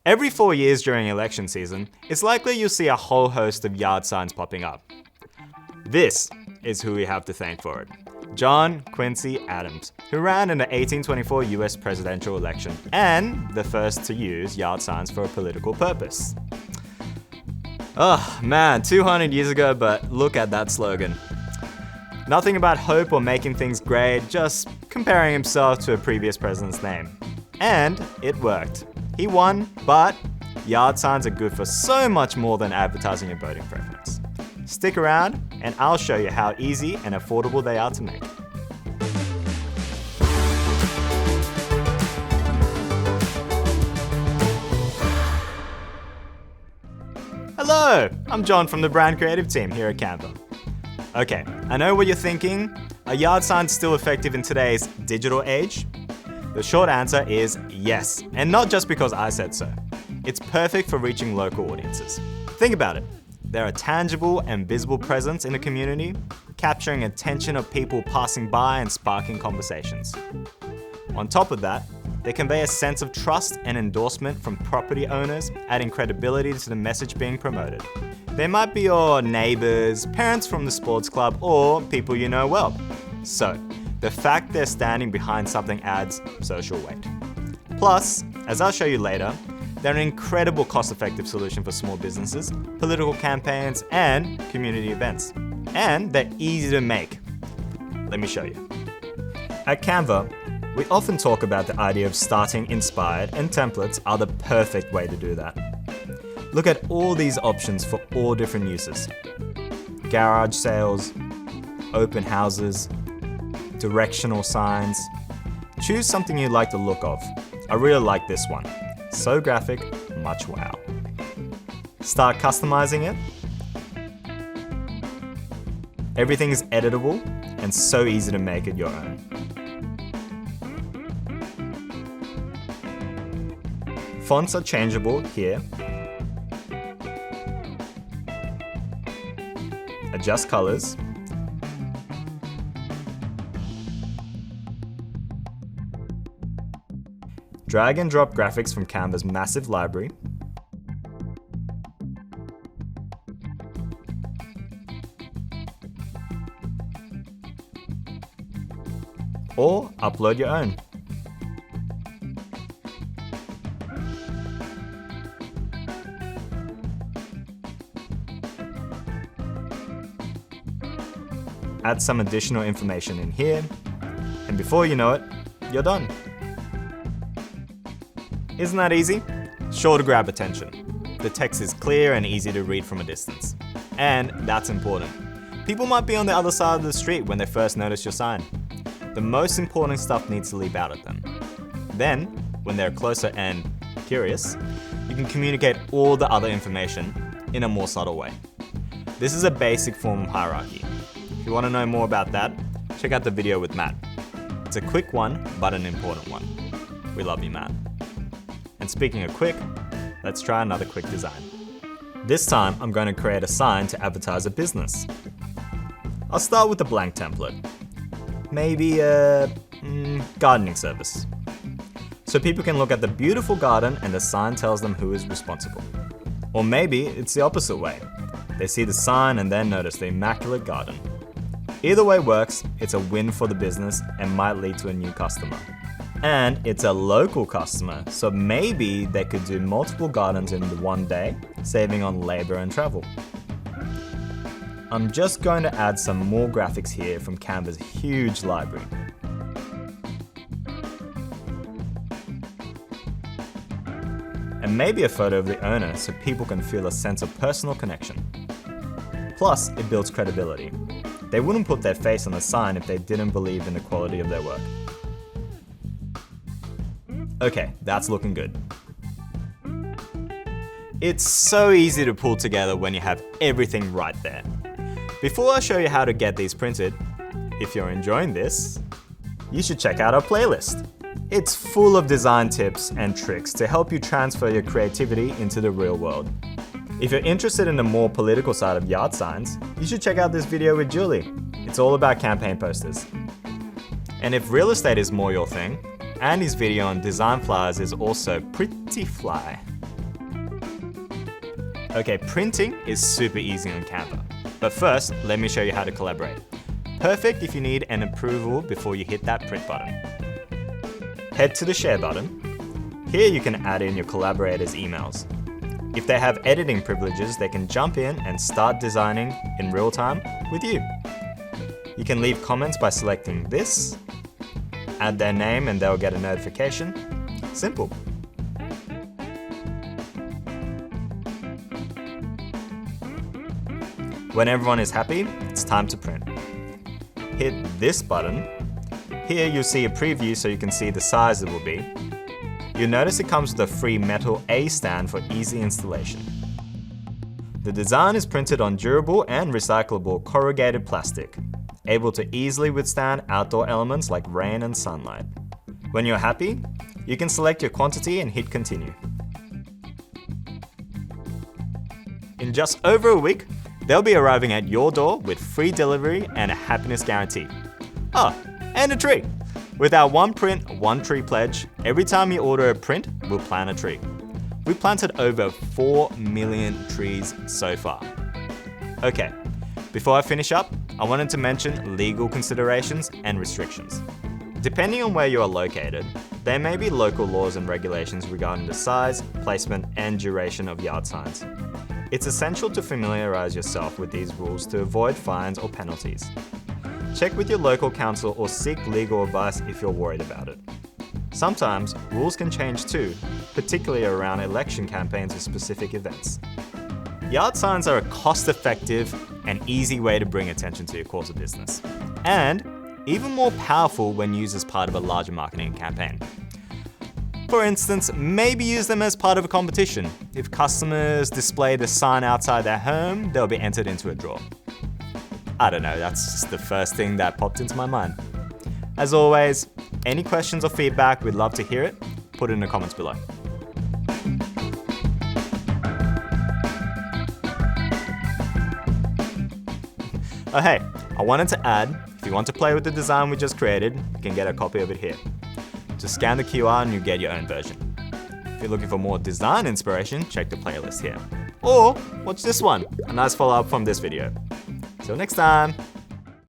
Every 4 years during election season, it's likely you'll see a whole host of yard signs popping up. This is who we have to thank for it. John Quincy Adams, who ran in the 1824 US presidential election and the first to use yard signs for a political purpose. Oh man, 200 years ago, but look at that slogan. Nothing about hope or making things great, just comparing himself to a previous president's name. And it worked. He won, but yard signs are good for so much more than advertising your voting preference. Stick around and I'll show you how easy and affordable they are to make. Hello, I'm John from the brand creative team here at Canva. Okay, I know what you're thinking. Are yard signs still effective in today's digital age? The short answer is yes, and not just because I said so. It's perfect for reaching local audiences. Think about it. They're a tangible and visible presence in the community, capturing attention of people passing by and sparking conversations. On top of that, they convey a sense of trust and endorsement from property owners, adding credibility to the message being promoted. They might be your neighbors, parents from the sports club, or people you know well. So, the fact they're standing behind something adds social weight. Plus, as I'll show you later, they're an incredible cost-effective solution for small businesses, political campaigns, and community events. And they're easy to make. Let me show you. At Canva, we often talk about the idea of starting inspired, and templates are the perfect way to do that. Look at all these options for all different uses. Garage sales, open houses, directional signs. Choose something you like the look of. I really like this one. So graphic, much wow. Start customizing it. Everything is editable and so easy to make it your own. Fonts are changeable here. Adjust colors. Drag and drop graphics from Canva's massive library. Or upload your own. Add some additional information in here, and before you know it, you're done. Isn't that easy? Sure to grab attention. The text is clear and easy to read from a distance. And that's important. People might be on the other side of the street when they first notice your sign. The most important stuff needs to leap out at them. Then, when they're closer and curious, you can communicate all the other information in a more subtle way. This is a basic form of hierarchy. If you want to know more about that, check out the video with Matt. It's a quick one, but an important one. We love you, Matt. And speaking of quick, let's try another quick design. This time, I'm going to create a sign to advertise a business. I'll start with a blank template. Maybe a gardening service. So people can look at the beautiful garden and the sign tells them who is responsible. Or maybe it's the opposite way. They see the sign and then notice the immaculate garden. Either way works, it's a win for the business and might lead to a new customer. And it's a local customer, so maybe they could do multiple gardens in one day, saving on labor and travel. I'm just going to add some more graphics here from Canva's huge library. And maybe a photo of the owner so people can feel a sense of personal connection. Plus, it builds credibility. They wouldn't put their face on the sign if they didn't believe in the quality of their work. Okay, that's looking good. It's so easy to pull together when you have everything right there. Before I show you how to get these printed, if you're enjoying this, you should check out our playlist. It's full of design tips and tricks to help you transfer your creativity into the real world. If you're interested in the more political side of yard signs, you should check out this video with Julie. It's all about campaign posters. And if real estate is more your thing, Andy's video on design flyers is also pretty fly. Okay, printing is super easy on Canva. But first, let me show you how to collaborate. Perfect if you need an approval before you hit that print button. Head to the share button. Here you can add in your collaborators' emails. If they have editing privileges, they can jump in and start designing in real time with you. You can leave comments by selecting this, add their name and they'll get a notification. Simple. When everyone is happy, it's time to print. Hit this button. Here you'll see a preview so you can see the size it will be. You'll notice it comes with a free metal A stand for easy installation. The design is printed on durable and recyclable corrugated plastic, able to easily withstand outdoor elements like rain and sunlight. When you're happy, you can select your quantity and hit continue. In just over a week, they'll be arriving at your door with free delivery and a happiness guarantee. Oh, and a tree! With our one print, one tree pledge, every time you order a print, we'll plant a tree. We planted over 4 million trees so far. Okay, before I finish up, I wanted to mention legal considerations and restrictions. Depending on where you are located, there may be local laws and regulations regarding the size, placement, and duration of yard signs. It's essential to familiarize yourself with these rules to avoid fines or penalties. Check with your local council or seek legal advice if you're worried about it. Sometimes, rules can change too, particularly around election campaigns or specific events. Yard signs are a cost-effective and easy way to bring attention to your cause of business, and even more powerful when used as part of a larger marketing campaign. For instance, maybe use them as part of a competition. If customers display the sign outside their home, they'll be entered into a draw. I don't know, that's just the first thing that popped into my mind. As always, any questions or feedback, we'd love to hear it. Put it in the comments below. Oh hey, I wanted to add, if you want to play with the design we just created, you can get a copy of it here. Just scan the QR and you get your own version. If you're looking for more design inspiration, check the playlist here. Or watch this one, a nice follow-up from this video. Till next time!